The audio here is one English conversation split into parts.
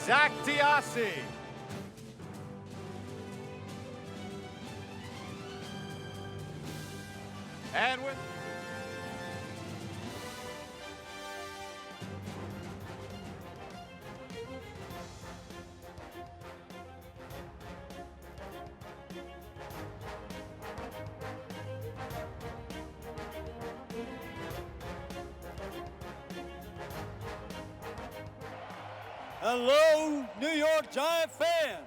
Zach Diassi. And with Hello, New York Giant fans.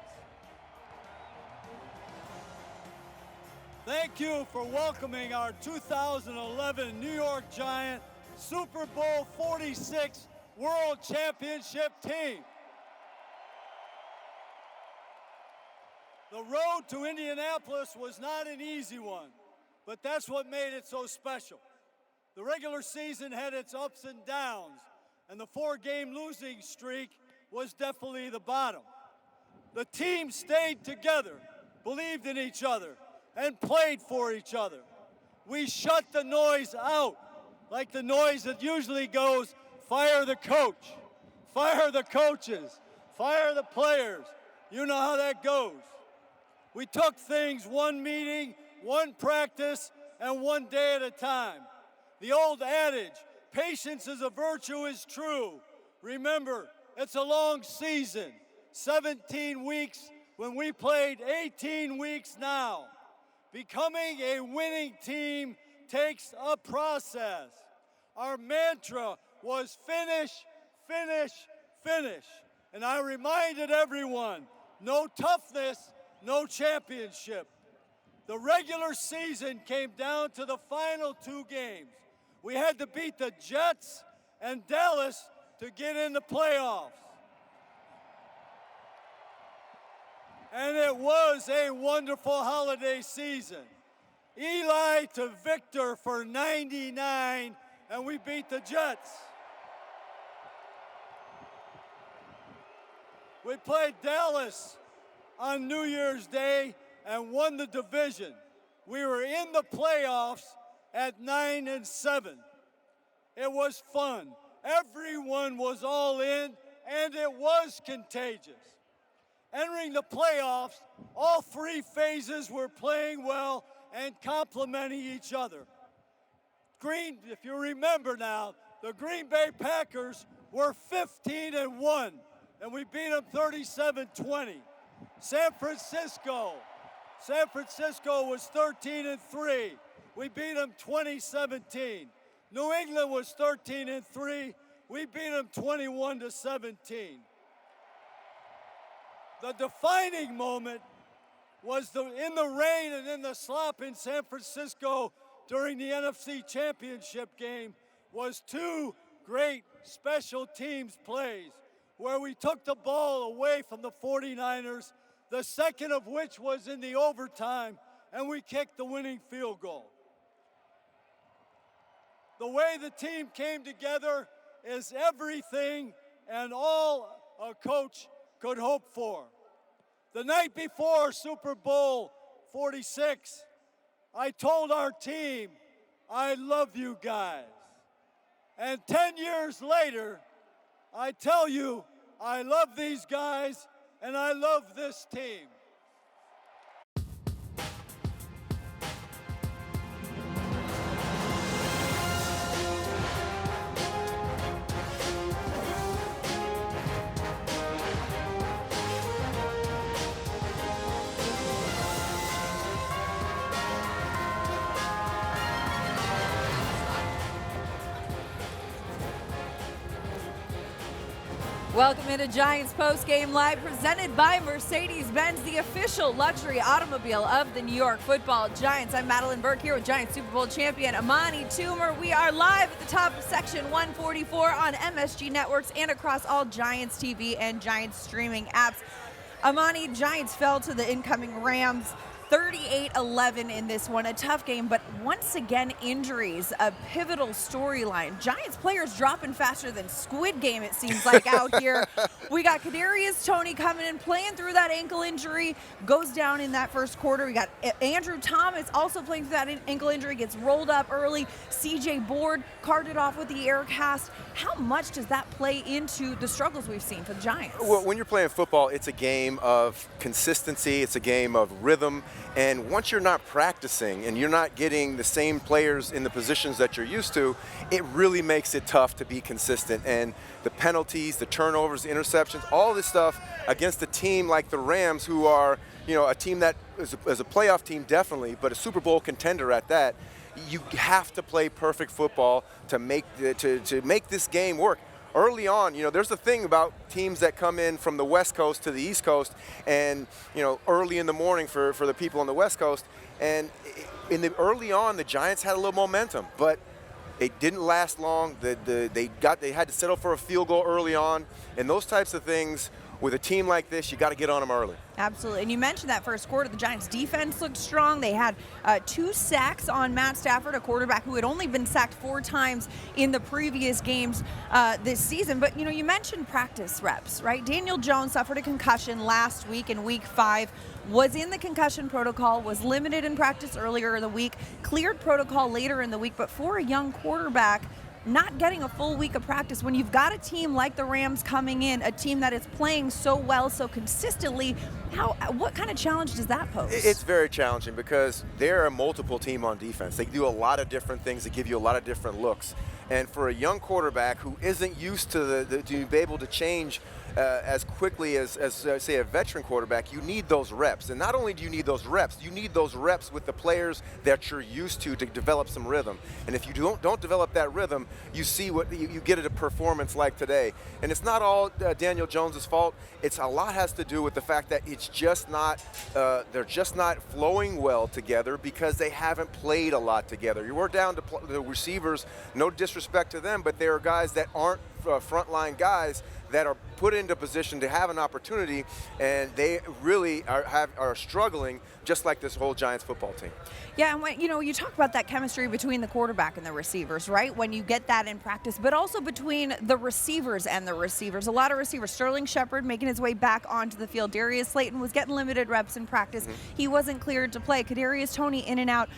Thank you for welcoming our 2011 New York Giant Super Bowl 46 World Championship team. The road to Indianapolis was not an easy one, but that's what made it so special. The regular season had its ups and downs, and the 4-game losing streak was definitely the bottom. The team stayed together, believed in each other, and played for each other. We shut the noise out, like the noise that usually goes, fire the coach, fire the coaches, fire the players. You know how that goes. We took things one meeting, one practice, and one day at a time. The old adage, patience is a virtue, is true. Remember, it's a long season, 17 weeks when we played 18 weeks now. Becoming a winning team takes a process. Our mantra was finish, finish, finish. And I reminded everyone, no toughness, no championship. The regular season came down to the final 2 games. We had to beat the Jets and Dallas to get in the playoffs. And it was a wonderful holiday season. Eli to Victor for 99, and we beat the Jets. We played Dallas on New Year's Day and won the division. We were in the playoffs at 9-7. It was fun. Everyone was all in, and it was contagious. Entering the playoffs, all 3 phases were playing well and complementing each other. If you remember now, the Green Bay Packers were 15-1, and we beat them 37-20. San Francisco was 13-3. We beat them 20-17. New England was 13-3. We beat them 21-17. The defining moment was in the rain and in the slop in San Francisco during the NFC Championship game was 2 great special teams plays where we took the ball away from the 49ers, the second of which was in the overtime, and we kicked the winning field goal. The way the team came together is everything and all a coach could hope for. The night before Super Bowl 46, I told our team, I love you guys. And 10 years later, I tell you, I love these guys and I love this team. Welcome into Giants Postgame Live, presented by Mercedes-Benz, the official luxury automobile of the New York Football Giants. I'm Madelyn Burke here with Giants Super Bowl champion Amani Toomer. We are live at the top of Section 144 on MSG Networks and across all Giants TV and Giants streaming apps. Amani, Giants fell to the incoming Rams 38-11 in this one, a tough game, but once again, injuries, a pivotal storyline. Giants players dropping faster than Squid Game, it seems like, out here. We got Kadarius Toney coming in, playing through that ankle injury, goes down in that first quarter. We got Andrew Thomas also playing through that ankle injury, gets rolled up early. CJ Board carted off with the air cast. How much does that play into the struggles we've seen for the Giants? Well, when you're playing football, it's a game of consistency, it's a game of rhythm, and once you're not practicing and you're not getting the same players in the positions that you're used to, it really makes it tough to be consistent. And the penalties, the turnovers, the interceptions, all this stuff against a team like the Rams, who are, a team that is a playoff team definitely, but a Super Bowl contender at that, you have to play perfect football to make this game work. Early on, there's a thing about teams that come in from the West Coast to the East Coast, and early in the morning for the people on the West Coast. And early on, the Giants had a little momentum, but it didn't last long. They had to settle for a field goal early on, and those types of things. With a team like this, you got to get on them early. Absolutely. And you mentioned that first quarter, the Giants defense looked strong. They had 2 sacks on Matt Stafford, a quarterback who had only been sacked 4 times in the previous games this season. But, you mentioned practice reps, right? Daniel Jones suffered a concussion last week in week 5, was in the concussion protocol, was limited in practice earlier in the week, cleared protocol later in the week. But for a young quarterback, not getting a full week of practice when you've got a team like the Rams coming in, a team that is playing so well, so consistently, what kind of challenge does that pose? It's very challenging because they're a multiple team on defense. They do a lot of different things. They give you a lot of different looks. And for a young quarterback who isn't used to to be able to change as quickly as say, a veteran quarterback, you need those reps. And not only do you need those reps, you need those reps with the players that you're used to develop some rhythm. And if you don't develop that rhythm, you see what you get at a performance like today. And it's not all Daniel Jones's fault. A lot has to do with the fact that it's just not they're just not flowing well together because they haven't played a lot together. You were down to the receivers, no disrespect to them, but they are guys that aren't frontline guys that are put into position to have an opportunity, and they really are struggling, just like this whole Giants football team. Yeah, and when you talk about that chemistry between the quarterback and the receivers, right? When you get that in practice, but also between the receivers and the receivers. A lot of receivers. Sterling Shepard making his way back onto the field. Darius Slayton was getting limited reps in practice. He wasn't cleared to play. Kadarius Toney in and out,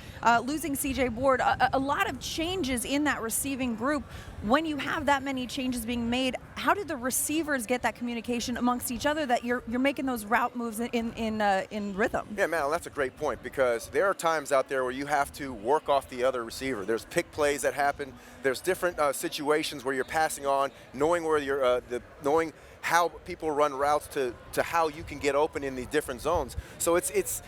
losing CJ Board. A lot of changes in that receiving group. When you have that many changes being made, how did the receivers get that communication amongst each other that you're making those route moves in rhythm? Yeah, Madelyn, that's a great point, because there are times out there where you have to work off the other receiver. There's pick plays that happen. There's different situations where you're passing on, knowing where you're knowing how people run routes to how you can get open in these different zones. So it's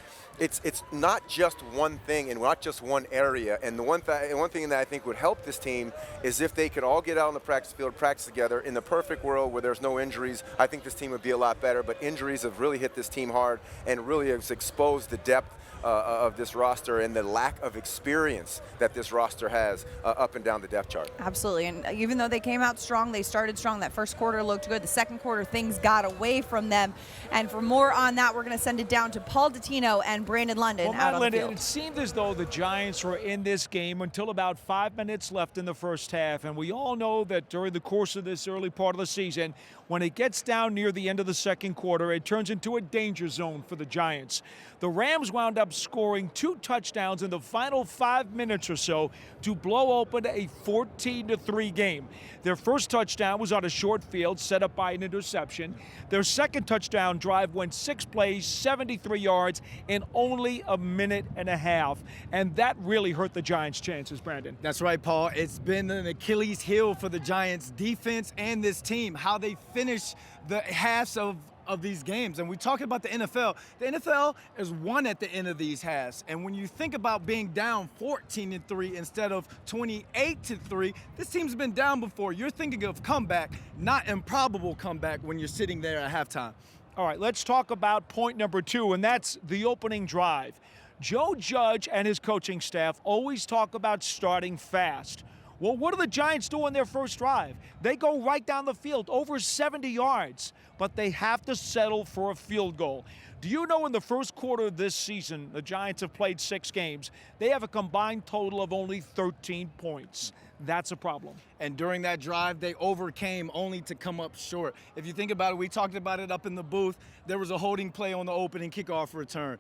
not just one thing and not just one area. And the one thing that I think would help this team is if they could all get out on the practice field, practice together. In the perfect world where there's no injuries, I think this team would be a lot better. But injuries have really hit this team hard and really has exposed the depth of this roster and the lack of experience that this roster has up and down the depth chart. Absolutely, and even though they came out strong, they started strong. That first quarter looked good. The second quarter, things got away from them. And for more on that, we're going to send it down to Paul Dottino and Brandon London out on the field. It seemed as though the Giants were in this game until about 5 minutes left in the first half. And we all know that during the course of this early part of the season, when it gets down near the end of the second quarter, it turns into a danger zone for the Giants. The Rams wound up scoring 2 touchdowns in the final 5 minutes or so to blow open a 14-3 game. Their first touchdown was on a short field set up by an interception. Their second touchdown drive went 6 plays, 73 yards in only a minute and a half. And that really hurt the Giants' chances, Brandon. That's right, Paul. It's been an Achilles heel for the Giants' defense and this team, how they finish the halves of these games. And we're talking about the NFL. The NFL is won at the end of these halves. And when you think about being down 14-3 instead of 28-3, this team's been down before. You're thinking of comeback, not improbable comeback when you're sitting there at halftime. All right, let's talk about point number 2, and that's the opening drive. Joe Judge and his coaching staff always talk about starting fast. Well, what do the Giants do on their first drive? They go right down the field, over 70 yards, but they have to settle for a field goal. Do you know in the first quarter of this season, the Giants have played 6 games. They have a combined total of only 13 points. That's a problem. And during that drive, they overcame only to come up short. If you think about it, we talked about it up in the booth. There was a holding play on the opening kickoff return,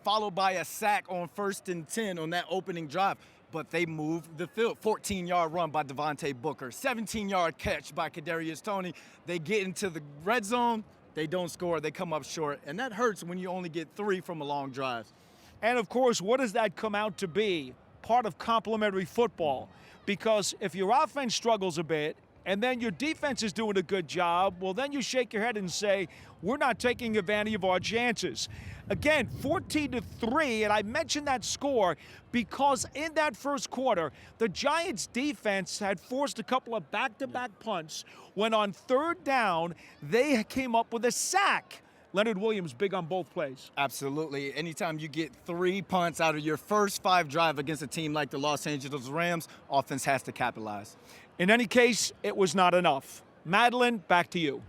followed by a sack on 1st and 10 on that opening drive. But they moved the field. 14-yard run by Devontae Booker, 17-yard catch by Kadarius Toney. They get into the red zone. They don't score. They come up short. And that hurts when you only get 3 from a long drive. And, of course, what does that come out to be? Part of complementary football. Because if your offense struggles a bit and then your defense is doing a good job, well, then you shake your head and say, we're not taking advantage of our chances. Again, 14-3, and I mentioned that score because in that first quarter, the Giants' defense had forced a couple of back-to-back punts when on 3rd down, they came up with a sack. Leonard Williams big on both plays. Absolutely. Anytime you get 3 punts out of your first 5 drive against a team like the Los Angeles Rams, offense has to capitalize. In any case, it was not enough. Madelyn, back to you.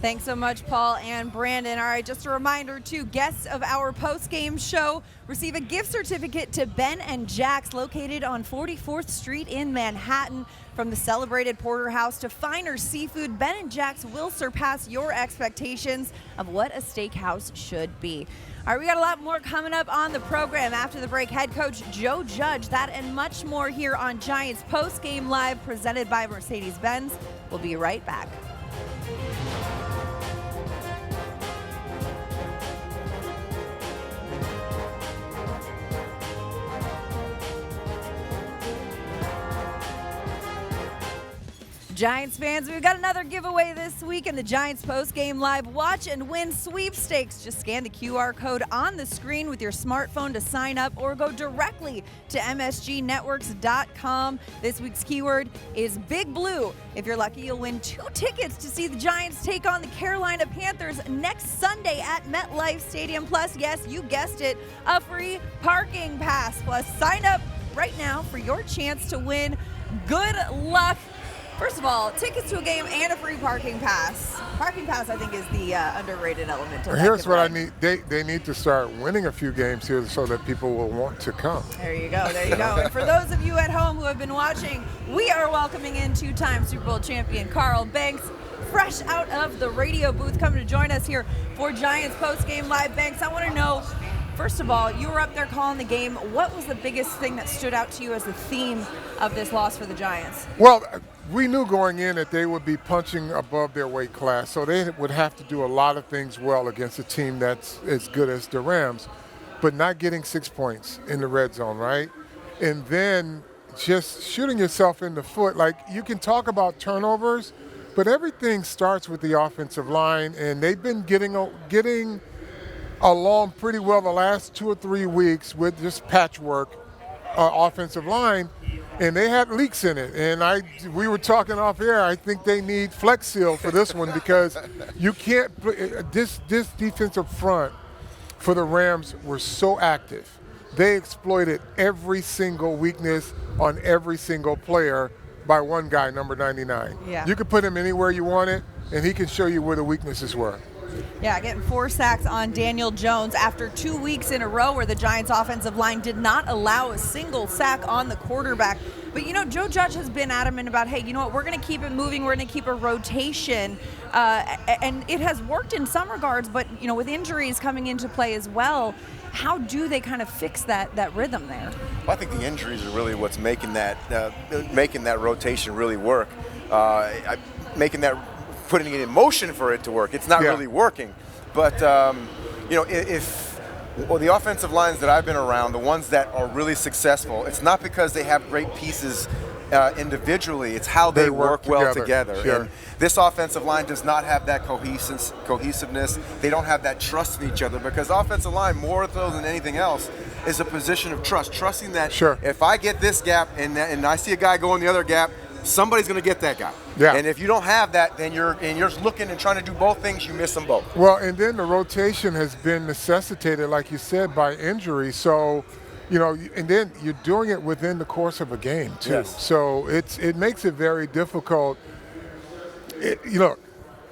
Thanks so much, Paul and Brandon. All right, just a reminder, too, guests of our post-game show receive a gift certificate to Ben and Jack's, located on 44th Street in Manhattan. From the celebrated porterhouse to finer seafood, Ben and Jack's will surpass your expectations of what a steakhouse should be. All right, we got a lot more coming up on the program after the break. Head coach Joe Judge, that and much more here on Giants Post-Game Live, presented by Mercedes-Benz. We'll be right back. Giants fans, we've got another giveaway this week in the Giants Post-Game Live Watch and Win Sweepstakes. Just scan the QR code on the screen with your smartphone to sign up or go directly to msgnetworks.com. This week's keyword is Big Blue. If you're lucky, you'll win 2 tickets to see the Giants take on the Carolina Panthers next Sunday at MetLife Stadium. Plus, yes, you guessed it, a free parking pass. Plus, sign up right now for your chance to win. Good luck. First of all, tickets to a game and a free parking pass. Parking pass, I think, is the underrated element to that. Here's what I need. They need to start winning a few games here so that people will want to come. There you go. There you go. And for those of you at home who have been watching, we are welcoming in 2-time Super Bowl champion Carl Banks, fresh out of the radio booth, coming to join us here for Giants Post-Game Live. Banks, I want to know, first of all, you were up there calling the game. What was the biggest thing that stood out to you as the theme of this loss for the Giants? Well, we knew going in that they would be punching above their weight class, so they would have to do a lot of things well against a team that's as good as the Rams, but not getting 6 points in the red zone, right? And then just shooting yourself in the foot. Like, you can talk about turnovers, but everything starts with the offensive line, and they've been getting along pretty well the last 2 or 3 weeks with this patchwork offensive line, and they had leaks in it. And we were talking off air, I think they need Flex Seal for this one because you can't – this defensive front for the Rams were so active. They exploited every single weakness on every single player by one guy, number 99. Yeah. You could put him anywhere you want it, and he can show you where the weaknesses were. Yeah, getting 4 sacks on Daniel Jones after 2 weeks in a row where the Giants offensive line did not allow a single sack on the quarterback. But, you know, Joe Judge has been adamant about, hey, you know what, we're going to keep it moving. We're going to keep a rotation. And it has worked in some regards, but, you know, with injuries coming into play as well, how do they kind of fix that rhythm there? Well, I think the injuries are really what's making that rotation really work. Putting it in motion for it to work. It's not really working. But, you know, the offensive lines that I've been around, the ones that are really successful, it's not because they have great pieces individually. It's how they work well together. Sure. And this offensive line does not have that cohesiveness. They don't have that trust in each other because offensive line, more so than anything else, is a position of trust. Trusting that if I get this gap and I see a guy go in the other gap, somebody's going to get that guy. Yeah. And if you don't have that, then you're looking and trying to do both things, you miss them both. Well, and then the rotation has been necessitated, like you said, by injury. So and then you're doing it within the course of a game too. Yes. So it makes it very difficult. Look,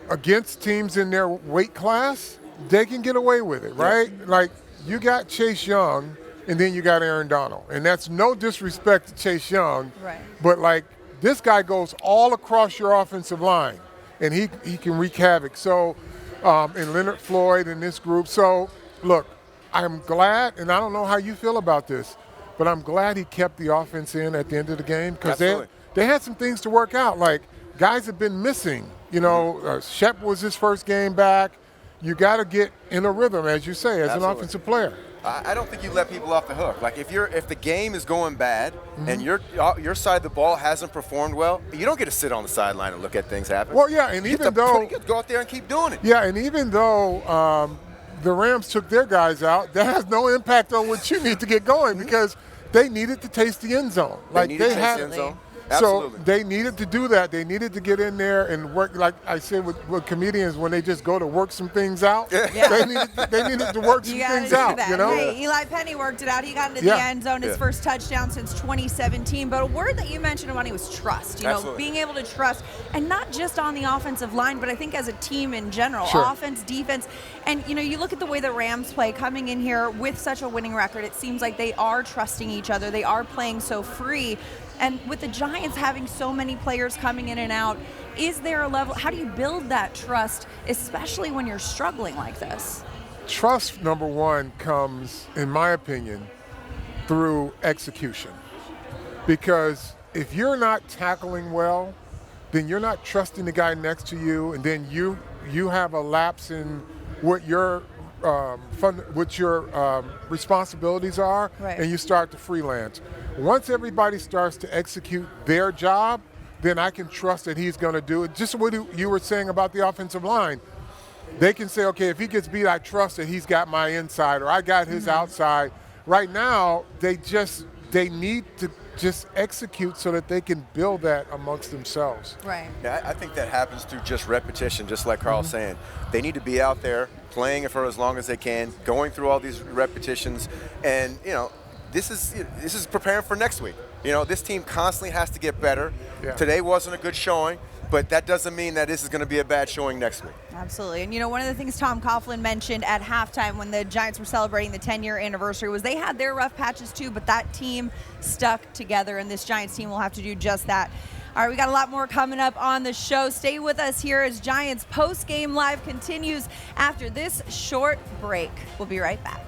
against teams in their weight class, they can get away with it, right? Like you got Chase Young, and then you got Aaron Donald, and that's no disrespect to Chase Young, right? But like this guy goes all across your offensive line, and he can wreak havoc. So, and Leonard Floyd in this group. So, look, I'm glad, and I don't know how you feel about this, but I'm glad he kept the offense in at the end of the game because they had some things to work out. Like guys have been missing. Shep was his first game back. You got to get in a rhythm, as you say, as an offensive player. I don't think you let people off the hook. Like if the game is going bad and your side of the ball hasn't performed well, you don't get to sit on the sideline and look at things happen. Well, yeah, and even though you go out there and keep doing it. Yeah, and even though the Rams took their guys out, that has no impact on what you need to get going because they needed to taste the end zone. The end zone. Absolutely. So they needed to do that. They needed to get in there and work, like I said with comedians, when they just go to work some things out, they needed to work some things out. Hey, Eli Penny worked it out. He got into the end zone, his first touchdown since 2017. But a word that you mentioned, Amani, was trust. Being able to trust, and not just on the offensive line, but I think as a team in general, offense, defense. And, you look at the way the Rams play, coming in here with such a winning record, it seems like they are trusting each other. They are playing so free. And with the Giants having so many players coming in and out, is there a level, how do you build that trust, especially when you're struggling like this? Trust, number one, comes, in my opinion, through execution. Because if you're not tackling well, then you're not trusting the guy next to you, and then you have a lapse in what your responsibilities are, and you start to freelance. Once everybody starts to execute their job, then I can trust that he's going to do it. Just what you were saying about the offensive line. They can say, okay, if he gets beat, I trust that he's got my inside or I got his outside. Right now, they need to just execute so that they can build that amongst themselves. Right. Yeah, I think that happens through just repetition, just like Carl's saying. They need to be out there playing it for as long as they can, going through all these repetitions, and this is preparing for next week. This team constantly has to get better. Yeah. Today wasn't a good showing, but that doesn't mean that this is going to be a bad showing next week. Absolutely. And, one of the things Tom Coughlin mentioned at halftime when the Giants were celebrating the 10-year anniversary was they had their rough patches too, but that team stuck together, and this Giants team will have to do just that. All right, we got a lot more coming up on the show. Stay with us here as Giants Postgame Live continues after this short break. We'll be right back.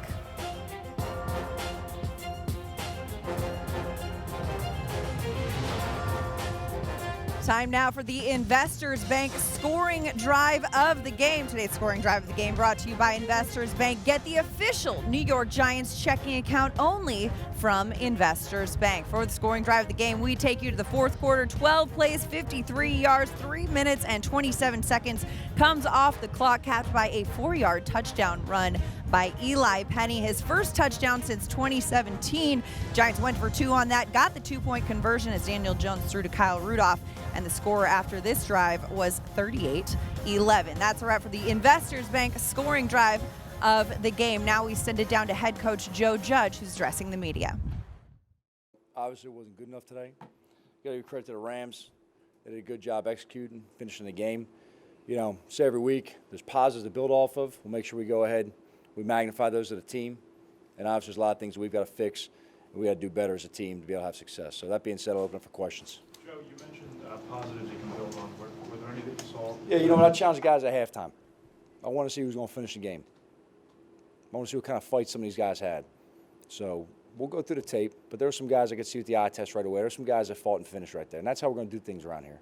Time now for the Investors Bank scoring drive of the game. Today's scoring drive of the game brought to you by Investors Bank. Get the official New York Giants checking account only from Investors Bank. For the scoring drive of the game, we take you to the fourth quarter. 12 plays, 53 yards, 3 minutes and 27 seconds comes off the clock, capped by a 4-yard touchdown run by Eli Penny, his first touchdown since 2017. Giants went for 2 on that, got the 2-point conversion as Daniel Jones threw to Kyle Rudolph, and the score after this drive was 38-11. That's a wrap for the Investors Bank scoring drive of the game. Now we send it down to head coach Joe Judge, who's addressing the media. Obviously, it wasn't good enough today. You got to give credit to the Rams. They did a good job executing, finishing the game. Say every week, there's positives to build off of. We'll make sure we go ahead. We magnify those as a team, and obviously there's a lot of things that we've got to fix, and we got to do better as a team to be able to have success. So that being said, I'll open up for questions. Joe, you mentioned positives you can build on. Were there any that you saw? Yeah, I challenged the guys at halftime. I want to see who's going to finish the game. I want to see what kind of fight some of these guys had. So we'll go through the tape, but there were some guys I could see with the eye test right away. There were some guys that fought and finished right there, and that's how we're going to do things around here.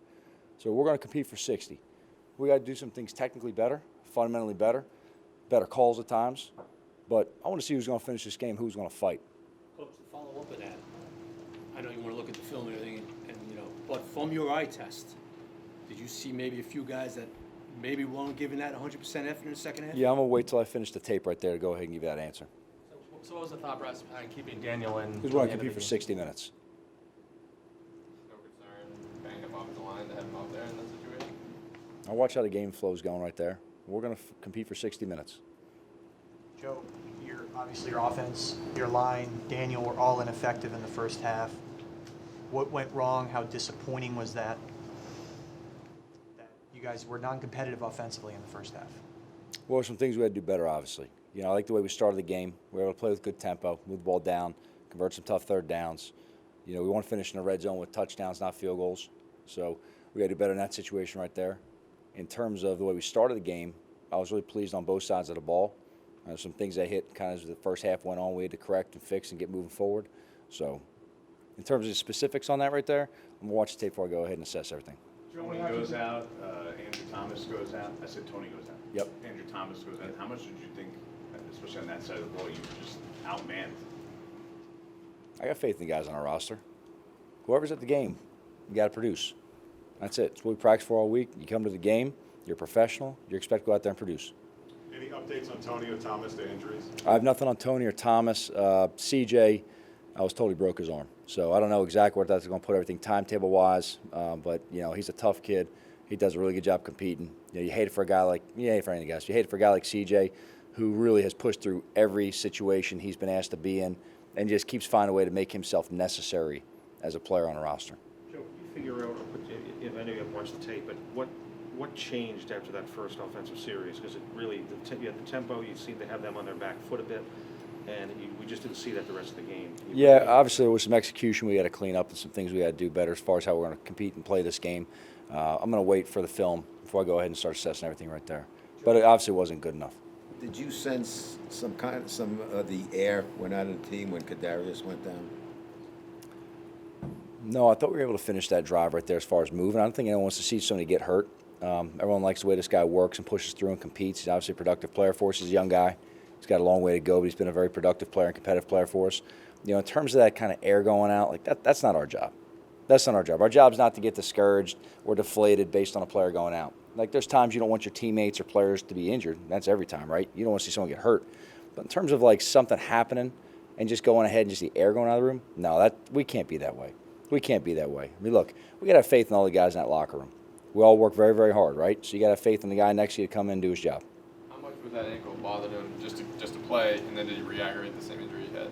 So we're going to compete for 60. We got to do some things technically better, fundamentally better calls at times. But I want to see who's going to finish this game, who's going to fight. Coach, to follow up with that, I know you want to look at the film and everything, but from your eye test, did you see maybe a few guys that maybe weren't giving that 100% effort in the second half? Yeah, I'm going to wait till I finish the tape right there to go ahead and give you that answer. So what was the thought process behind keeping Daniel in? Who's going to compete for 60 minutes? No concern, banged up off the line to have him out there in that situation? I'll watch how the game flow's going right there. We're going to compete for 60 minutes. Joe, you're Obviously, your offense, your line, Daniel were all ineffective in the first half. What went wrong? How disappointing was that? That you guys were non-competitive offensively in the first half. Well, some things we had to do better, obviously. I like the way we started the game. We were able to play with good tempo, move the ball down, convert some tough third downs. We want to finish in the red zone with touchdowns, not field goals. So we got to do better in that situation right there. In terms of the way we started the game, I was really pleased on both sides of the ball. Some things that hit kind of as the first half went on, we had to correct and fix and get moving forward. So in terms of the specifics on that right there, I'm going to watch the tape before I go ahead and assess everything. Tony goes out, Andrew Thomas goes out. I said Tony goes out. Yep. Andrew Thomas goes out. How much did you think, especially on that side of the ball, you were just outmanned? I got faith in the guys on our roster. Whoever's at the game, you got to produce. That's it. It's what we practice for all week. You come to the game, you're a professional, you're expected to go out there and produce. Any updates on Tony or Thomas, their injuries? I have nothing on Tony or Thomas. CJ, I was told he broke his arm. So I don't know exactly where that's going to put everything timetable-wise, but, he's a tough kid. He does a really good job competing. You hate it for a guy like, you hate it for any guys. You hate it for a guy like CJ, who really has pushed through every situation he's been asked to be in and just keeps finding a way to make himself necessary as a player on a roster. Joe, you figure out, I know you haven't watched the tape, but what changed after that first offensive series? Because it really, you had the tempo, you seemed to have them on their back foot a bit, and we just didn't see that the rest of the game. Yeah, obviously there was some execution we had to clean up and some things we had to do better as far as how we're going to compete and play this game. I'm going to wait for the film before I go ahead and start assessing everything right there. But it obviously wasn't good enough. Did you sense some of the air went out of the team when Kadarius went down? No, I thought we were able to finish that drive right there as far as moving. I don't think anyone wants to see somebody get hurt. Everyone likes the way this guy works and pushes through and competes. He's obviously a productive player for us. He's a young guy. He's got a long way to go, but he's been a very productive player and competitive player for us. In terms of that kind of air going out, like that's not our job. That's not our job. Our job is not to get discouraged or deflated based on a player going out. Like there's times you don't want your teammates or players to be injured. That's every time, right? You don't want to see someone get hurt. But in terms of like something happening and just going ahead and just the air going out of the room, no, we can't be that way. We can't be that way. I mean, look, we got to have faith in all the guys in that locker room. We all work very, very hard, right? So you got to have faith in the guy next to you to come in and do his job. How much was that ankle bothered him just to play, and then did he re-aggravate the same injury he had?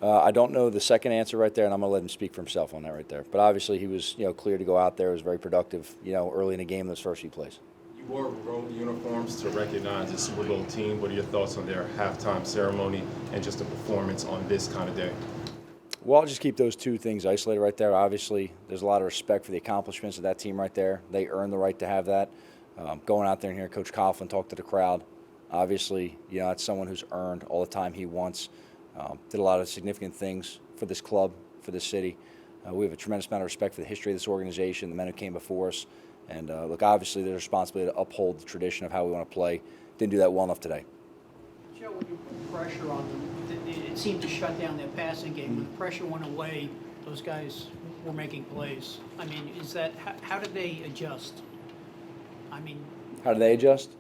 I don't know the second answer right there, and I'm going to let him speak for himself on that right there. But obviously he was, clear to go out there. He was very productive, early in the game in those first few plays. You wore road uniforms to recognize the Super Bowl team. What are your thoughts on their halftime ceremony and just the performance on this kind of day? Well, I'll just keep those two things isolated right there. Obviously, there's a lot of respect for the accomplishments of that team right there. They earned the right to have that. Going out there and hearing Coach Coughlin talk to the crowd, obviously, that's someone who's earned all the time he wants. Did a lot of significant things for this club, for this city. We have a tremendous amount of respect for the history of this organization, the men who came before us. And look, obviously, there's a responsibility to uphold the tradition of how we want to play. Didn't do that well enough today. Joe, when you put pressure on them, it seemed to shut down their passing game. When the pressure went away, those guys were making plays. I mean, how did they adjust? How do they adjust?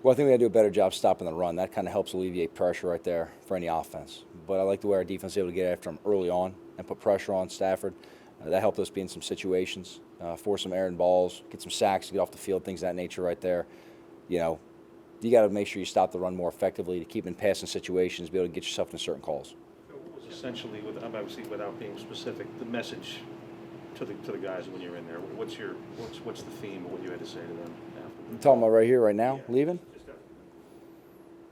Well, I think we got to do a better job stopping the run. That kind of helps alleviate pressure right there for any offense. But I like the way our defense was able to get after them early on and put pressure on Stafford. That helped us be in some situations, force some errant balls, get some sacks, get off the field, things of that nature right there. You got to make sure you stop the run more effectively to keep in passing situations, be able to get yourself into certain calls. What was essentially, obviously without being specific, the message to the guys when you're in there? What's the theme of what you had to say to them after? You talking about right here, right now, leaving?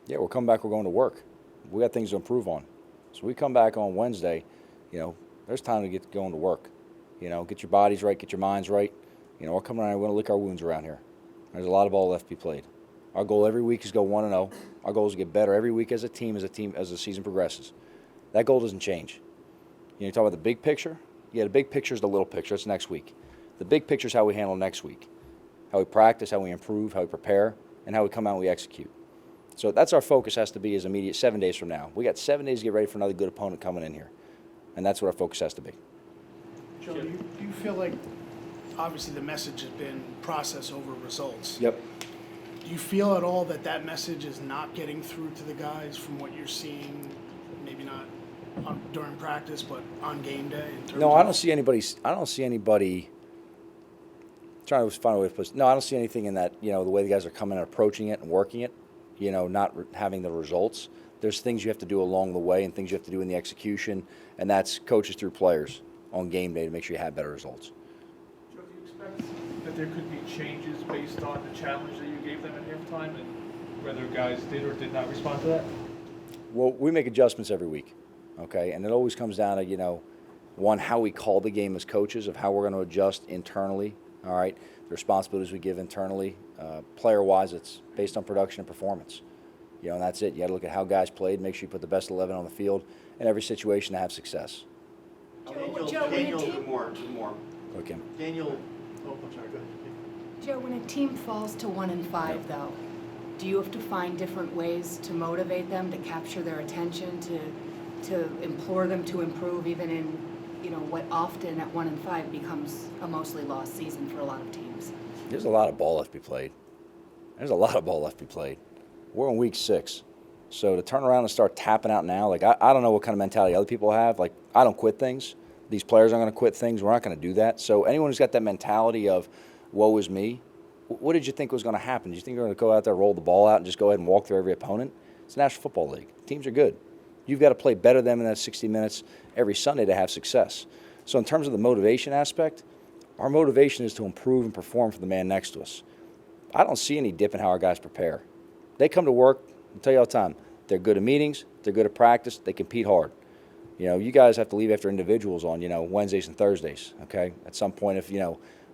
Yeah, we're coming back. We're going to work. We got things to improve on. So we come back on Wednesday. There's time to get going to work. Get your bodies right, get your minds right. We're coming around. We're going to lick our wounds around here. There's a lot of ball left to be played. Our goal every week is to go 1-0. Our goal is to get better every week as a team as the season progresses. That goal doesn't change. You talk about the big picture. Yeah, the big picture is the little picture. It's next week. The big picture is how we handle next week, how we practice, how we improve, how we prepare, and how we come out and we execute. So that's our focus has to be as immediate 7 days from now. We got 7 days to get ready for another good opponent coming in here, and that's what our focus has to be. Joe, do you feel like, obviously the message has been process over results? Yep. Do you feel at all that message is not getting through to the guys from what you're seeing, maybe not during practice, but on game day? No, I don't see anybody. Trying to find a way to put. No, I don't see anything in that. The way the guys are coming and approaching it and working it. not having the results. There's things you have to do along the way and things you have to do in the execution, and that's coaches through players on game day to make sure you have better results. Joe, do you expect that there could be changes based on the challenge that you gave them at halftime and whether guys did or did not respond to that? Well, we make adjustments every week, okay? And it always comes down to, one, how we call the game as coaches, of how we're going to adjust internally, all right? The responsibilities we give internally. Player-wise, it's based on production and performance. And that's it. You got to look at how guys played, make sure you put the best 11 on the field in every situation to have success. Daniel, two more. Okay. Daniel, I'm sorry, go ahead. Joe, when a team falls to 1-5, though, do you have to find different ways to motivate them, to capture their attention, to implore them to improve, even in, what often at 1-5 becomes a mostly lost season for a lot of teams? There's a lot of ball left to be played. We're in week 6. So to turn around and start tapping out now, I don't know what kind of mentality other people have. I don't quit things. These players aren't going to quit things. We're not going to do that. So anyone who's got that mentality of, woe is me, what did you think was going to happen? Did you think you were going to go out there, roll the ball out, and just go ahead and walk through every opponent? It's the National Football League. Teams are good. You've got to play better than them in that 60 minutes every Sunday to have success. So in terms of the motivation aspect, our motivation is to improve and perform for the man next to us. I don't see any dip in how our guys prepare. They come to work, I'll tell you all the time, they're good at meetings, they're good at practice, they compete hard. You guys have to leave after individuals on, Wednesdays and Thursdays, okay? At some point, if,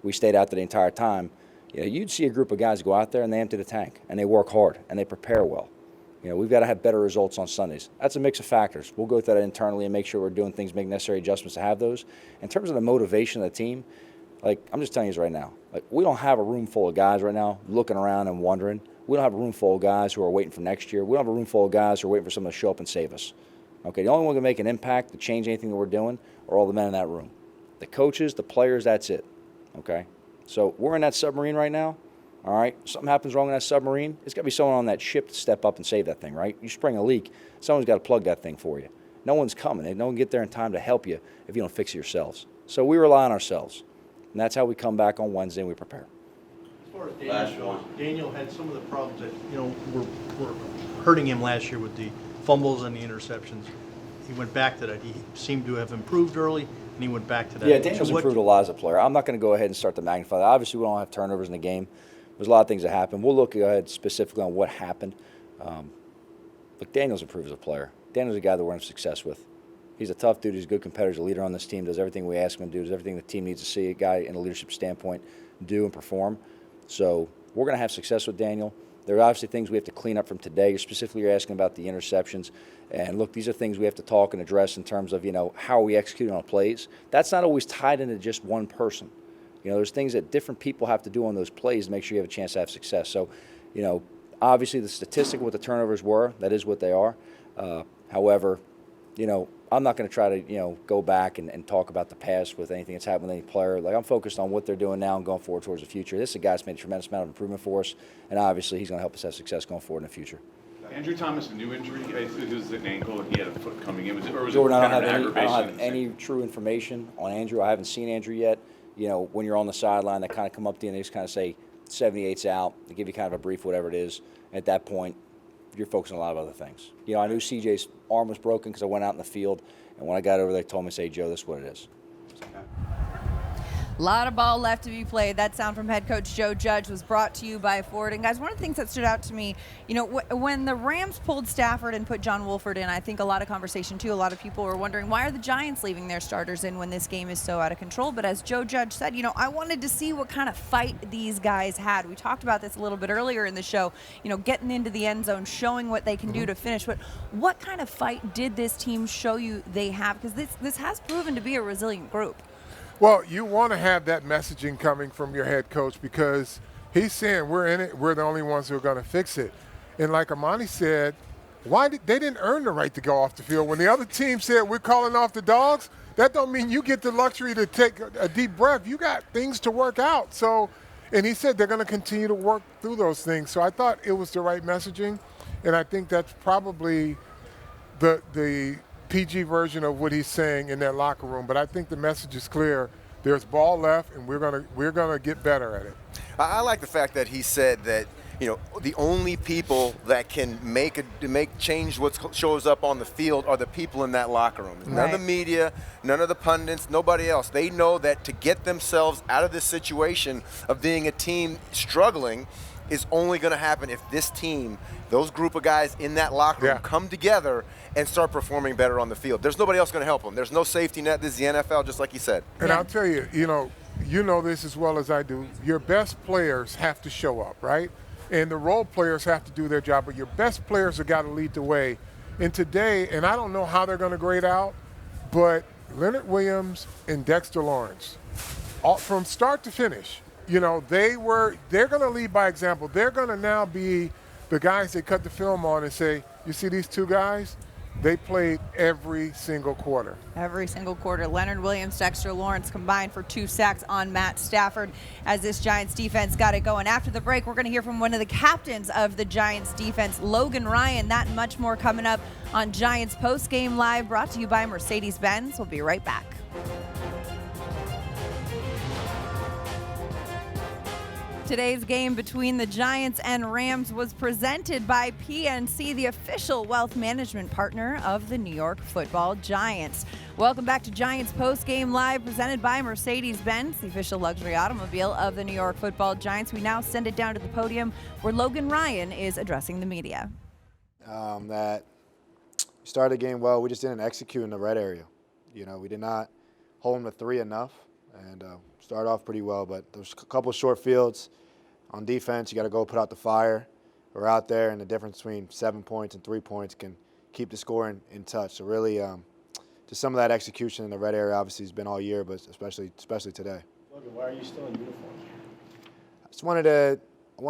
we stayed out there the entire time, you'd see a group of guys go out there and they empty the tank, and they work hard, and they prepare well. We've got to have better results on Sundays. That's a mix of factors. We'll go through that internally and make sure we're doing things, make necessary adjustments to have those. In terms of the motivation of the team, I'm just telling you this right now. We don't have a room full of guys right now looking around and wondering. We don't have a room full of guys who are waiting for next year. We don't have a room full of guys who are waiting for someone to show up and save us. Okay, the only one who can make an impact to change anything that we're doing are all the men in that room. The coaches, the players, that's it. Okay? So we're in that submarine right now. All right? Something happens wrong in that submarine, it's got to be someone on that ship to step up and save that thing, right? You spring a leak, someone's got to plug that thing for you. No one's coming. No one can get there in time to help you if you don't fix it yourselves. So we rely on ourselves. And that's how we come back on Wednesday and we prepare. As far as Daniel had some of the problems that, were hurting him last year with the fumbles and the interceptions. He went back to that. He seemed to have improved early, and he went back to that. Yeah, Daniel's improved a lot as a player. I'm not going to go ahead and start to magnify that. Obviously, we don't have turnovers in the game. There's a lot of things that happen. We'll look ahead specifically on what happened. But Daniel's improved as a player. Daniel's a guy that we're having success with. He's a tough dude. He's a good competitor. He's a leader on this team. Does everything we ask him to do. Does everything the team needs to see a guy in a leadership standpoint do and perform. So we're going to have success with Daniel. There are obviously things we have to clean up from today. Specifically, you're asking about the interceptions. And look, these are things we have to talk and address in terms of, how are we executing on plays. That's not always tied into just one person. There's things that different people have to do on those plays to make sure you have a chance to have success. So, obviously the statistic of what the turnovers were, that is what they are. However, I'm not going to try to, go back and talk about the past with anything that's happened with any player. I'm focused on what they're doing now and going forward towards the future. This is a guy that's made a tremendous amount of improvement for us, and obviously he's going to help us have success going forward in the future. Andrew Thomas, a new injury. It was an ankle, and he had a foot coming in. Was Jordan, it I kind of an don't aggravation? have any true information on Andrew. I haven't seen Andrew yet. When you're on the sideline, they kind of come up to you and they just kind of say 78's out. They give you kind of a brief, whatever it is. At that point, you're focusing on a lot of other things. I knew CJ's arm was broken because I went out in the field, and when I got over there, they told me, say, Joe, this is what it is. A lot of ball left to be played. That sound from head coach Joe Judge was brought to you by Ford. And guys, one of the things that stood out to me, when the Rams pulled Stafford and put John Wolford in, I think a lot of conversation too, a lot of people were wondering, why are the Giants leaving their starters in when this game is so out of control? But as Joe Judge said, I wanted to see what kind of fight these guys had. We talked about this a little bit earlier in the show, getting into the end zone, showing what they can do to finish. But what kind of fight did this team show you they have? Because this has proven to be a resilient group. Well, you want to have that messaging coming from your head coach because he's saying we're in it, we're the only ones who are going to fix it. And like Amani said, they didn't earn the right to go off the field. When the other team said we're calling off the dogs, that don't mean you get the luxury to take a deep breath. You got things to work out. So, and he said they're going to continue to work through those things. So I thought it was the right messaging, and I think that's probably the PG version of what he's saying in that locker room, but I think the message is clear. There's ball left, and we're gonna get better at it. I like the fact that he said that the only people that can make change what shows up on the field are the people in that locker room. None of the media, none of the pundits, nobody else. They know that to get themselves out of this situation of being a team struggling is only going to happen if this team, those group of guys in that locker room, come together and start performing better on the field. There's nobody else going to help them. There's no safety net. This is the NFL, just like you said. And I'll tell you, you know this as well as I do. Your best players have to show up, right? And the role players have to do their job, but your best players have got to lead the way. And today, and I don't know how they're going to grade out, but Leonard Williams and Dexter Lawrence, from start to finish, they're going to lead by example. They're going to now be the guys they cut the film on and say, you see these two guys? They played every single quarter. Every single quarter. Leonard Williams, Dexter Lawrence combined for 2 sacks on Matt Stafford as this Giants defense got it going. After the break, we're going to hear from one of the captains of the Giants defense, Logan Ryan. That and much more coming up on Giants Postgame Live, brought to you by Mercedes-Benz. We'll be right back. Today's game between the Giants and Rams was presented by PNC, the official wealth management partner of the New York Football Giants. Welcome back to Giants Postgame Live, presented by Mercedes-Benz, the official luxury automobile of the New York Football Giants. We now send it down to the podium where Logan Ryan is addressing the media. That we started the game well. We just didn't execute in the red area. We did not hold them to 3 enough, and started off pretty well. But there's a couple of short fields. On defense, you got to go put out the fire. We're out there, and the difference between 7 points and 3 points can keep the score in touch. So really, just some of that execution in the red area obviously has been all year, but especially today. Logan, why are you still in uniform? I just wanted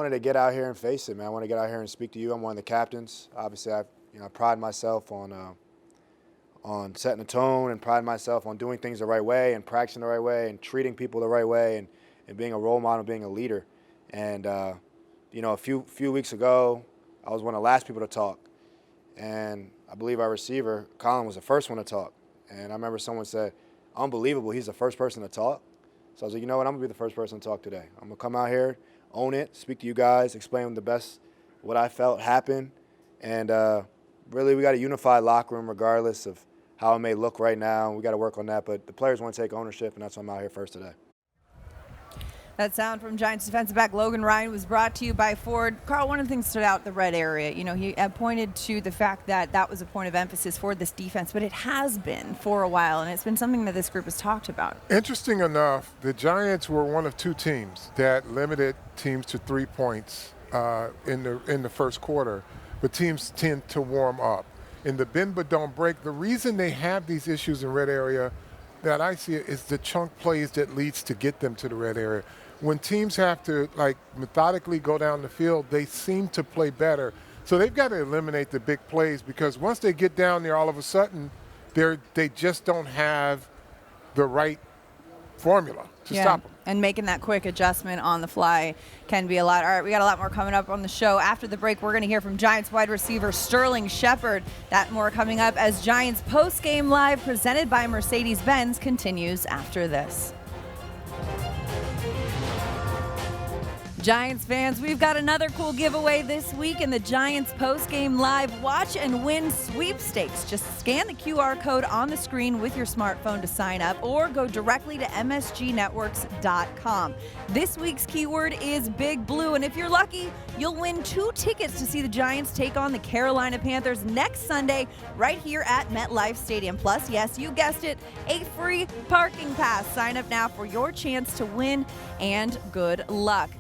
to get out here and face it, man. I want to get out here and speak to you. I'm one of the captains. Obviously, I pride myself on setting the tone and pride myself on doing things the right way and practicing the right way and treating people the right way and being a role model, being a leader. And, a few weeks ago, I was one of the last people to talk. And I believe our receiver, Colin, was the first one to talk. And I remember someone said, unbelievable, he's the first person to talk. So I was like, you know what, I'm going to be the first person to talk today. I'm going to come out here, own it, speak to you guys, explain the best what I felt happened. And really, we got a unified locker room regardless of how it may look right now. We got to work on that. But the players want to take ownership, and that's why I'm out here first today. That sound from Giants defensive back Logan Ryan was brought to you by Ford. Carl, one of the things stood out the red area. He pointed to the fact that was a point of emphasis for this defense, but it has been for a while, and it's been something that this group has talked about. Interesting enough, the Giants were one of 2 teams that limited teams to 3 points in the first quarter, but teams tend to warm up. In the bend but don't break, the reason they have these issues in red area that I see is the chunk plays that leads to get them to the red area. When teams have to methodically go down the field, they seem to play better. So they've got to eliminate the big plays, because once they get down there, all of a sudden, they just don't have the right formula to stop them. And making that quick adjustment on the fly can be a lot. All right, we got a lot more coming up on the show. After the break, we're going to hear from Giants wide receiver Sterling Shepard. That more coming up as Giants Postgame Live, presented by Mercedes-Benz, continues after this. Giants fans, we've got another cool giveaway this week in the Giants Postgame Live Watch and Win Sweepstakes. Just scan the QR code on the screen with your smartphone to sign up, or go directly to msgnetworks.com. This week's keyword is Big Blue, and if you're lucky, you'll win 2 tickets to see the Giants take on the Carolina Panthers next Sunday right here at MetLife Stadium. Plus, yes, you guessed it, a free parking pass. Sign up now for your chance to win, and good luck.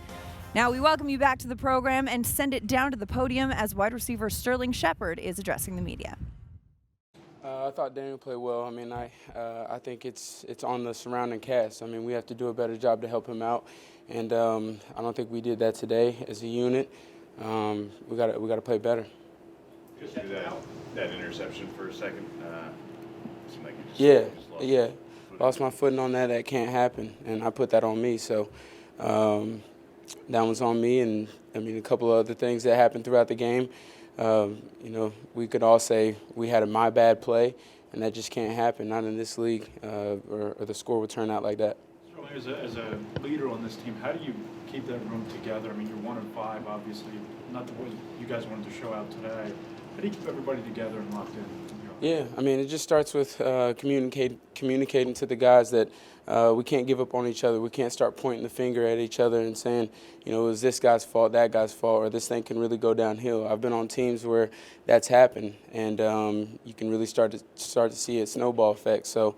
Now we welcome you back to the program and send it down to the podium as wide receiver Sterling Shepard is addressing the media. I thought Daniel played well. I think it's on the surrounding cast. We have to do a better job to help him out, and I don't think we did that today as a unit. We got to play better. Just do that interception for a second. Seemed like you just lost my footing on that. That can't happen, and I put that on me. So. That one's on me, and a couple of other things that happened throughout the game. We could all say we had a my bad play, and that just can't happen, not in this league, or the score would turn out like that. As a leader on this team, how do you keep that room together? I mean, you're 1-5, obviously. Not the way you guys wanted to show out today. How do you keep everybody together and locked in? Yeah, I mean, it just starts with communicating to the guys that we can't give up on each other. We can't start pointing the finger at each other and saying, you know, it was this guy's fault, that guy's fault, or this thing can really go downhill. I've been on teams where that's happened, and you can really start to see a snowball effect. So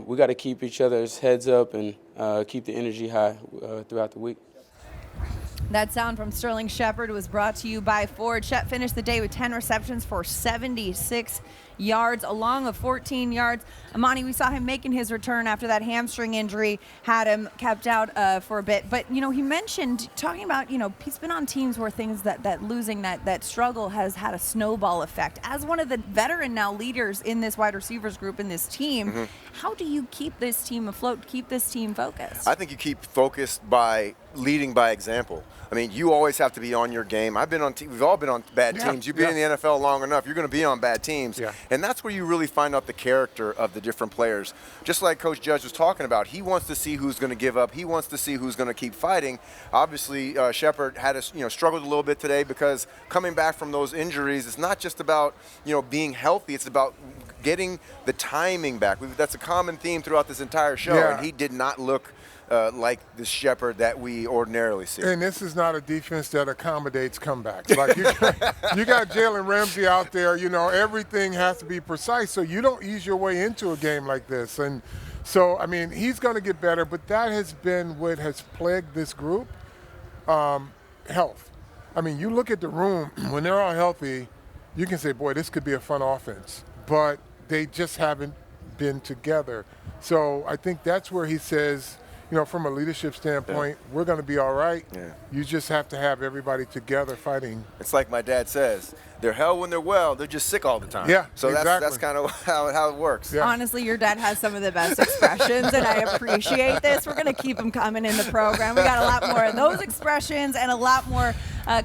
we got to keep each other's heads up and keep the energy high throughout the week. That sound from Sterling Shepard was brought to you by Ford. Shep finished the day with 10 receptions for 76 yards, along with 14 yards. Amani, we saw him making his return after that hamstring injury had him kept out for a bit. But, you know, he mentioned, talking about, you know, he's been on teams where things that losing, that struggle has had a snowball effect. As one of the veteran now leaders in this wide receivers group in this team, how do you keep this team afloat, keep this team focused? I think you keep focused by leading by example. I mean, you always have to be on your game. I've been on we've all been on bad teams. You've been in the NFL long enough, you're going to be on bad teams. And that's where you really find out the character of the different players. Just like Coach Judge was talking about, he wants to see who's going to give up. He wants to see who's going to keep fighting. Obviously, Shepard had struggled a little bit today because coming back from those injuries, it's not just about, you know, being healthy. It's about getting the timing back. That's a common theme throughout this entire show, and he did not look like the Shepard that we ordinarily see. And this is not a defense that accommodates comebacks. Like you got Jalen Ramsey out there, you know, everything has to be precise, so you don't ease your way into a game like this. And so, I mean, he's going to get better, but that has been what has plagued this group, health. I mean, you look at the room, when they're all healthy, you can say, boy, this could be a fun offense. But they just haven't been together. So I think that's where he says, you know, from a leadership standpoint, we're going to be all right. You just have to have everybody together fighting. It's like my dad says, they're hell when they're well, they're just sick all the time. So exactly. that's kind of how it works. Honestly, your dad has some of the best expressions, and I appreciate this. We're going to keep them coming in the program. We got a lot more of those expressions and a lot more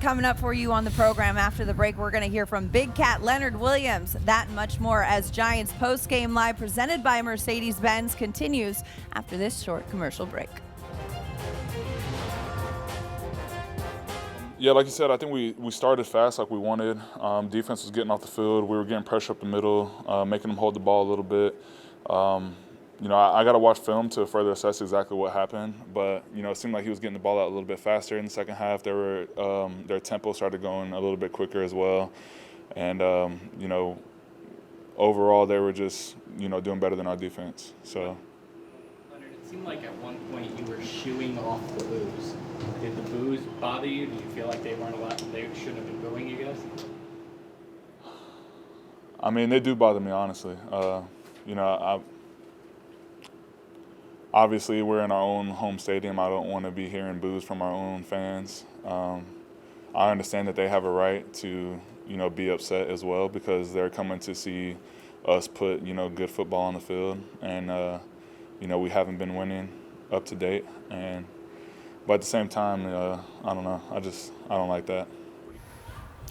coming up for you on the program. After the break, we're going to hear from Big Cat Leonard Williams. That and much more as Giants Postgame Live presented by Mercedes-Benz continues after this short commercial break. Yeah, like you said, I think we started fast like we wanted. Defense was getting off the field. We were getting pressure up the middle, making them hold the ball a little bit. You know, I got to watch film to further assess exactly what happened. But, you know, it seemed like he was getting the ball out a little bit faster in the second half. Their tempo started going a little bit quicker as well. And, you know, overall they were just, you know, doing better than our defense. So. Leonard, it seemed like at one point you were shooing off the boos. Did the boos bother you? Do you feel like they shouldn't have been booing you guys? I mean, they do bother me, honestly. You know, obviously we're in our own home stadium. I don't want to be hearing boos from our own fans. I understand that they have a right to, you know, be upset as well because they're coming to see us put, you know, good football on the field. And, you know, we haven't been winning up to date. But at the same time, I don't know. I don't like that.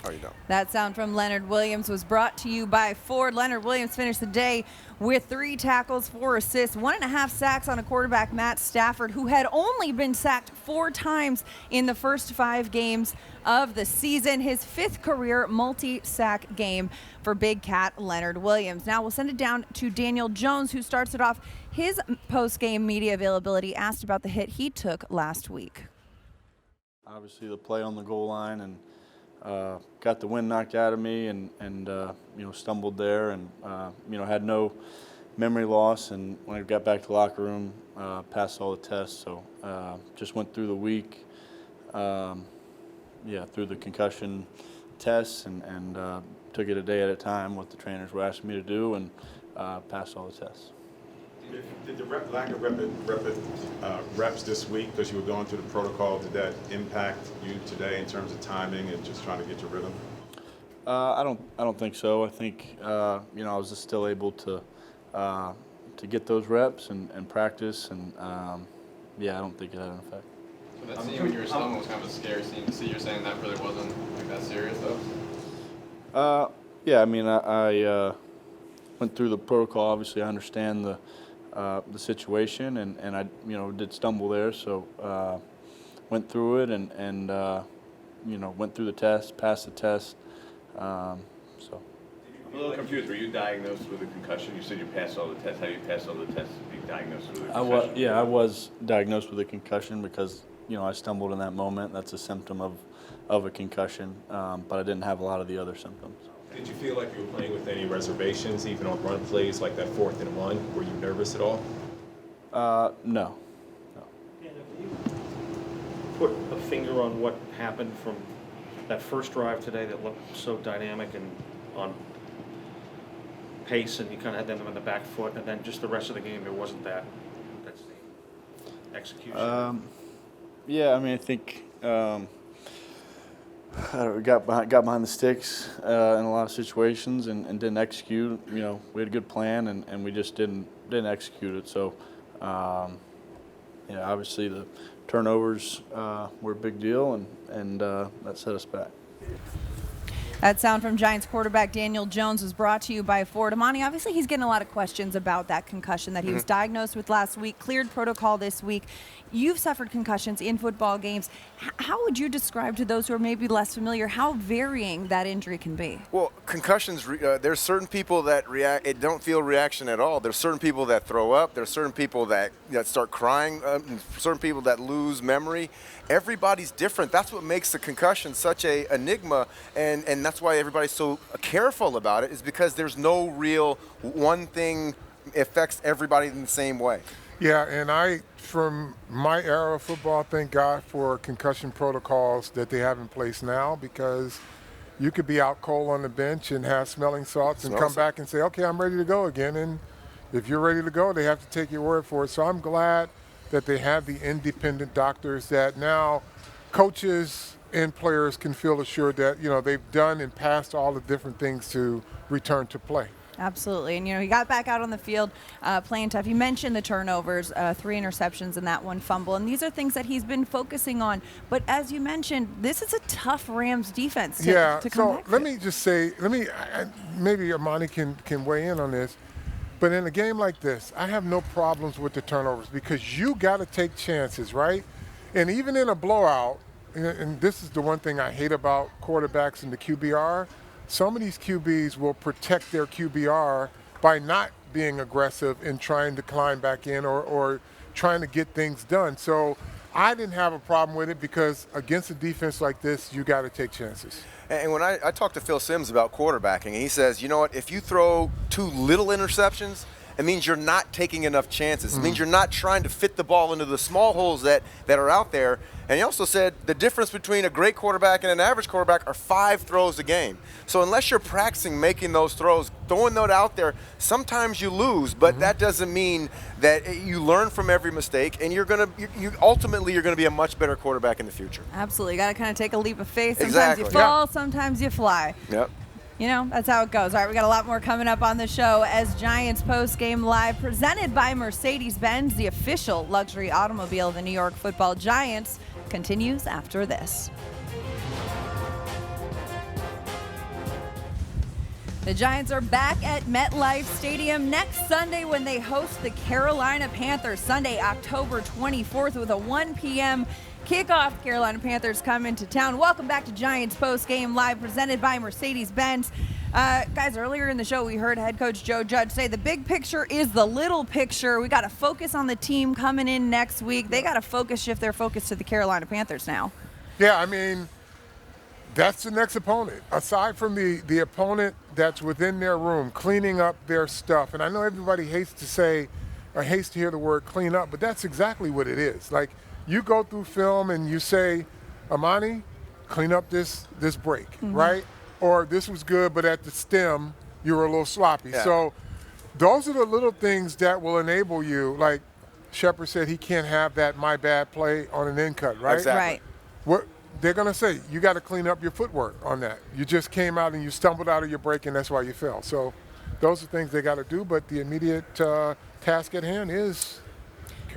Oh, you don't. That sound from Leonard Williams was brought to you by Ford. Leonard Williams finished the day with 3 tackles, 4 assists, 1.5 sacks on a quarterback, Matt Stafford, who had only been sacked 4 times in the first 5 games of the season. His 5th career multi-sack game for Big Cat Leonard Williams. Now we'll send it down to Daniel Jones, who starts it off his post-game media availability, asked about the hit he took last week. Obviously the play on the goal line and got the wind knocked out of me and you know, stumbled there and you know, had no memory loss, and when I got back to the locker room, passed all the tests. So just went through the week, through the concussion tests and took it a day at a time, what the trainers were asking me to do, and passed all the tests. Did the lack of reps this week, because you were going through the protocol, did that impact you today in terms of timing and just trying to get your rhythm? I don't think so. I think you know, I was just still able to get those reps and practice, and yeah, I don't think it had an effect. So that scene when you were stumbling was kind of a scary scene to see. You're saying that really wasn't like that serious though? Yeah, I mean, I went through the protocol. Obviously, I understand the the situation, and I did stumble there, so went through it and went through the test, passed the test. So. I'm a little confused. Were you diagnosed with a concussion? You said you passed all the tests. How do you pass all the tests being diagnosed with a concussion? I was diagnosed with a concussion because I stumbled in that moment. That's a symptom of a concussion, but I didn't have a lot of the other symptoms. Did you feel like you were playing with any reservations, even on run plays like that 4th and 1? Were you nervous at all? No. Put a finger on what happened from that first drive today that looked so dynamic and on pace, and you kind of had them on the back foot, and then just the rest of the game, there wasn't that execution. Yeah, I mean, I think we got behind the sticks in a lot of situations and didn't execute. We had a good plan and we just didn't execute it. So, obviously the turnovers were a big deal, and that set us back. That sound from Giants quarterback Daniel Jones was brought to you by Ford. Amani, obviously he's getting a lot of questions about that concussion that he was diagnosed with last week, cleared protocol this week. You've suffered concussions in football games. How would you describe to those who are maybe less familiar how varying that injury can be? Well, concussions, there's certain people that don't feel reaction at all. There's certain people that throw up. There's certain people that start crying. Certain people that lose memory. Everybody's different. That's what makes the concussion such a enigma, and that's why everybody's so careful about it, is because there's no real one thing affects everybody in the same way. Yeah, and from my era of football, thank God for concussion protocols that they have in place now, because you could be out cold on the bench and have smelling salts and come back and say, okay, I'm ready to go again. And if you're ready to go, they have to take your word for it. So I'm glad that they have the independent doctors that now coaches and players can feel assured that, they've done and passed all the different things to return to play. Absolutely. And, he got back out on the field playing tough. You mentioned the turnovers, 3 interceptions and that 1 fumble. And these are things that he's been focusing on. But as you mentioned, this is a tough Rams defense to come back let me just say, maybe Amani can weigh in on this. But in a game like this, I have no problems with the turnovers because you got to take chances, right? And even in a blowout, and this is the one thing I hate about quarterbacks in the QBR, some of these QBs will protect their QBR by not being aggressive and trying to climb back in or trying to get things done. So I didn't have a problem with it because against a defense like this, you got to take chances. And when I talked to Phil Simms about quarterbacking, and he says, you know what, if you throw 2 little interceptions, it means you're not taking enough chances. It means you're not trying to fit the ball into the small holes that are out there. And he also said the difference between a great quarterback and an average quarterback are 5 throws a game. So unless you're practicing making those throws, throwing that out there, sometimes you lose, but that doesn't mean that you learn from every mistake, and ultimately you're gonna be a much better quarterback in the future. Absolutely. You got to kind of take a leap of faith. Sometimes you fall, sometimes you fly. Yep. That's how it goes. All right, we got a lot more coming up on the show as Giants Postgame Live, presented by Mercedes-Benz, the official luxury automobile of the New York Football Giants, continues after this. The Giants are back at MetLife Stadium next Sunday when they host the Carolina Panthers. Sunday, October 24th with a 1 p.m. kickoff. Carolina Panthers come into town. Welcome back to Giants Postgame Live, presented by Mercedes-Benz. Guys, earlier in the show, we heard head coach Joe Judge say the big picture is the little picture. We got to focus on the team coming in next week. They got to shift their focus to the Carolina Panthers now. Yeah, I mean, that's the next opponent. Aside from the opponent that's within their room, cleaning up their stuff. And I know everybody hates to hear the word clean up, but that's exactly what it is. Like, you go through film and you say, Amani, clean up this break, right? Or this was good, but at the stem, you were a little sloppy. Yeah. So those are the little things that will enable you. Like Shepard said, he can't have that my bad play on an end cut, right? Exactly. Right. What they're going to say, you got to clean up your footwork on that. You just came out and you stumbled out of your break, and that's why you fell. So those are things they got to do, but the immediate task at hand is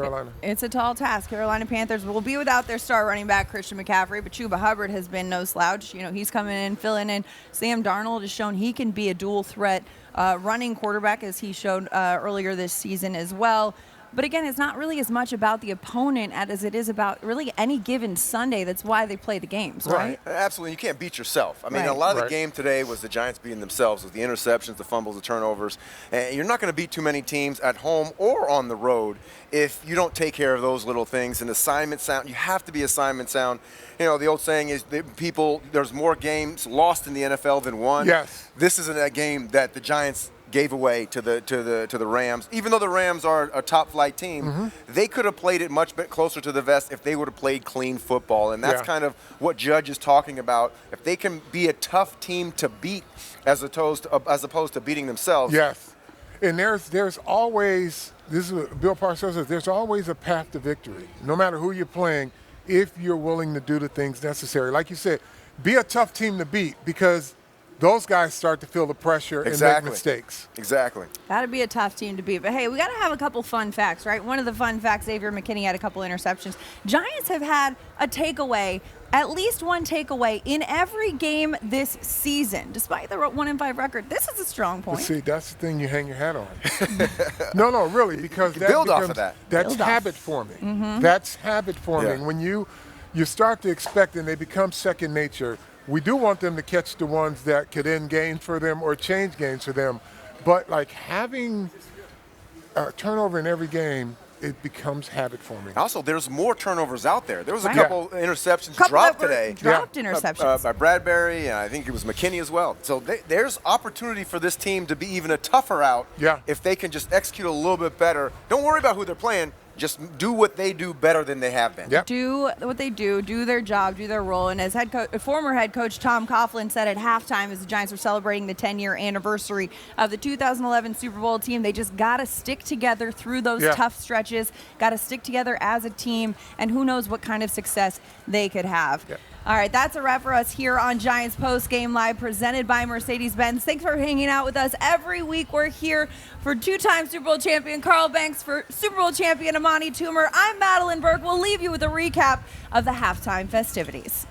Carolina. It's a tall task. Carolina Panthers will be without their star running back, Christian McCaffrey, but Chuba Hubbard has been no slouch. You know, he's coming in, filling in. Sam Darnold has shown he can be a dual threat running quarterback, as he showed earlier this season as well. But again, it's not really as much about the opponent as it is about really any given Sunday. That's why they play the games, right? Absolutely. You can't beat yourself. I mean, Right. a lot of the game today was the Giants beating themselves with the interceptions, the fumbles, the turnovers. And you're not going to beat too many teams at home or on the road if you don't take care of those little things. And assignment sound, you have to be assignment sound. You know, the old saying is there's more games lost in the NFL than won. Yes. This isn't a game that the Giants gave away to the Rams. Even though the Rams are a top flight team, they could have played it much bit closer to the vest if they would have played clean football. And that's kind of what Judge is talking about. If they can be a tough team to beat as opposed to beating themselves. Yes. And there's always, this is what Bill Parcells says, there's always a path to victory, no matter who you're playing, if you're willing to do the things necessary. Like you said, be a tough team to beat, because those guys start to feel the pressure and make mistakes. Exactly. Got to be a tough team to beat. But hey, we got to have a couple fun facts, right? One of the fun facts, Xavier McKinney had a couple interceptions. Giants have had a takeaway, at least one takeaway in every game this season, despite the 1-5 record. This is a strong point. But see, that's the thing you hang your hat on. No, really, because that build off becomes, of that. That's Build off. habit forming. Mhm. That's habit forming. Yeah. When you start to expect and they become second nature, we do want them to catch the ones that could end games for them or change games for them. But like having a turnover in every game, it becomes habit forming. Also, there's more turnovers out there. There was a Right. couple interceptions Couple dropped that were today. dropped interceptions. By Bradbury, and I think it was McKinney as well. So there's opportunity for this team to be even a tougher out if they can just execute a little bit better. Don't worry about who they're playing. Just do what they do better than they have been. Do what they do their job, do their role. And as former head coach Tom Coughlin said at halftime as the Giants were celebrating the 10-year anniversary of the 2011 Super Bowl team, they just got to stick together through those tough stretches, got to stick together as a team, and who knows what kind of success they could have. All right, that's a wrap for us here on Giants Postgame Live, presented by Mercedes-Benz. Thanks for hanging out with us every week. We're here for two-time Super Bowl champion Carl Banks, for Super Bowl champion Amani Toomer. I'm Madelyn Burke. We'll leave you with a recap of the halftime festivities.